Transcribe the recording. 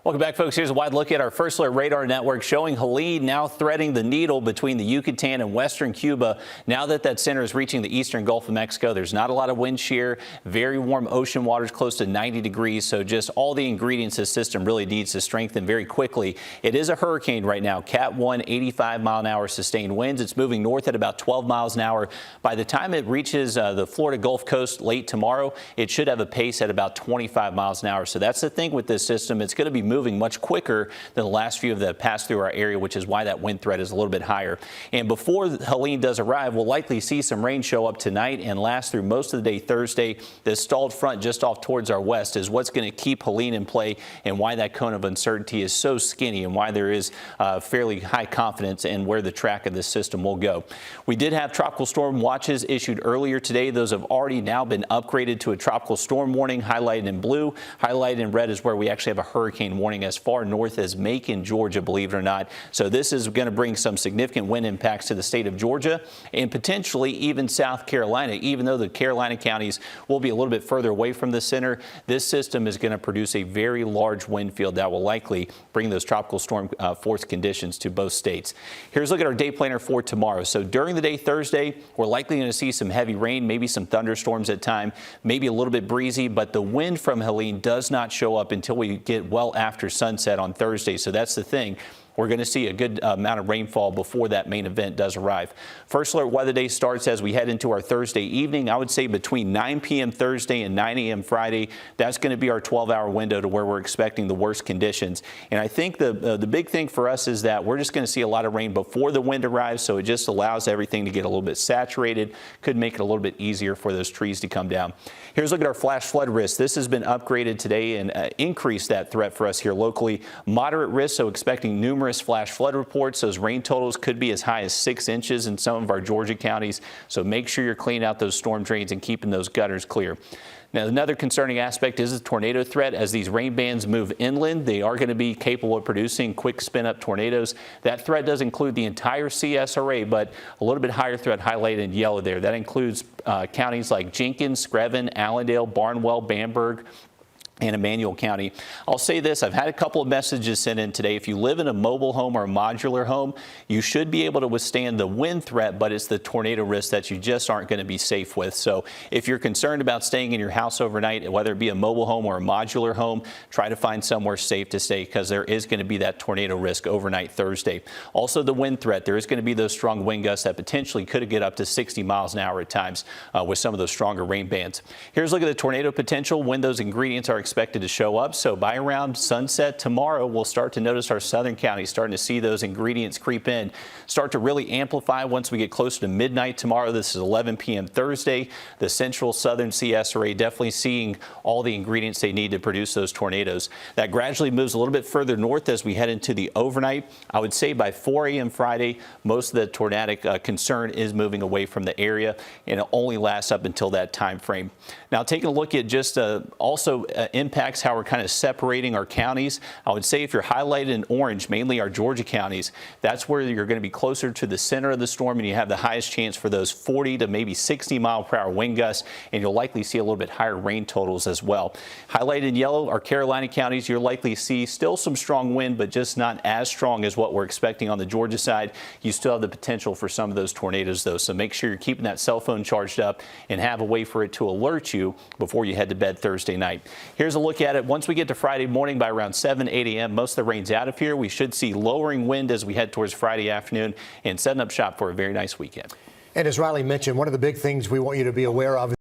Welcome back, folks. Here's a wide look at our first alert radar network showing Helene now threading the needle between the Yucatan and western Cuba. Now that center is reaching the eastern Gulf of Mexico, there's not a lot of wind shear, very warm ocean waters close to 90 degrees. So just all the ingredients this system really needs to strengthen very quickly. It is a hurricane right now, Cat 1, 85 mile an hour sustained winds. It's moving north at about 12 miles an hour. By the time it reaches the Florida Gulf Coast late tomorrow, it should have a pace at about 25 miles an hour. So that's the thing with this system. It's going to be moving much quicker than the last few that passed through our area, which is why that wind threat is a little bit higher. And before Helene does arrive, we'll likely see some rain show up tonight and last through most of the day Thursday. This stalled front just off towards our west is what's going to keep Helene in play, and why that cone of uncertainty is so skinny, and why there is fairly high confidence in where the track of this system will go. We did have tropical storm watches issued earlier today. Those have already now been upgraded to a tropical storm warning, highlighted in blue. Highlighted in red is where we actually have a hurricane warning as far north as Macon, Georgia, believe it or not. So this is going to bring some significant wind impacts to the state of Georgia and potentially even South Carolina. Even though the Carolina counties will be a little bit further away from the center, this system is going to produce a very large wind field that will likely bring those tropical storm force conditions to both states. Here's a look at our day planner for tomorrow. So during the day Thursday, we're likely going to see some heavy rain, maybe some thunderstorms at time, maybe a little bit breezy, but the wind from Helene does not show up until we get well after sunset on Thursday. So that's the thing. We're going to see a good amount of rainfall before that main event does arrive. First alert weather day starts as we head into our Thursday evening. I would say between 9 p.m. Thursday and 9 a.m. Friday. That's going to be our 12-hour window to where we're expecting the worst conditions. And I think the big thing for us is that we're just going to see a lot of rain before the wind arrives, so it just allows everything to get a little bit saturated. Could make it a little bit easier for those trees to come down. Here's a look at our flash flood risk. This has been upgraded today and increased that threat for us here locally. Moderate risk, so expecting numerous flash flood reports. Those rain totals could be as high as 6 inches in some of our Georgia counties. So make sure you're cleaning out those storm drains and keeping those gutters clear. Now, another concerning aspect is the tornado threat. As these rain bands move inland, they are going to be capable of producing quick spin-up tornadoes. That threat does include the entire CSRA, but a little bit higher threat highlighted in yellow there. That includes counties like Jenkins, Screven, Allendale, Barnwell, Bamberg, and Emmanuel County. I'll say this, I've had a couple of messages sent in today. If you live in a mobile home or a modular home, you should be able to withstand the wind threat, but it's the tornado risk that you just aren't going to be safe with. So if you're concerned about staying in your house overnight, whether it be a mobile home or a modular home, try to find somewhere safe to stay, because there is going to be that tornado risk overnight Thursday. Also the wind threat, there is going to be those strong wind gusts that potentially could get up to 60 miles an hour at times with some of those stronger rain bands. Here's a look at the tornado potential when those ingredients are expected to show up. So by around sunset tomorrow, we'll start to notice our southern counties starting to see those ingredients creep in, start to really amplify once we get closer to midnight tomorrow. This is 11 p.m. Thursday. The central southern CSRA definitely seeing all the ingredients they need to produce those tornadoes. That gradually moves a little bit further north as we head into the overnight. I would say by 4 a.m. Friday, most of the tornadic concern is moving away from the area, and it only lasts up until that time frame. Now, taking a look at just also impacts how we're kind of separating our counties. I would say if you're highlighted in orange, mainly our Georgia counties, that's where you're going to be closer to the center of the storm, and you have the highest chance for those 40 to maybe 60 mile per hour wind gusts, and you'll likely see a little bit higher rain totals as well. Highlighted in yellow, our Carolina counties, you'll likely see still some strong wind, but just not as strong as what we're expecting on the Georgia side. You still have the potential for some of those tornadoes though, so make sure you're keeping that cell phone charged up and have a way for it to alert you before you head to bed Thursday night. Here's a look at it. Once we get to Friday morning by around 7, 8 a.m., most of the rain's out of here. We should see lowering wind as we head towards Friday afternoon and setting up shop for a very nice weekend. And as Riley mentioned, one of the big things we want you to be aware of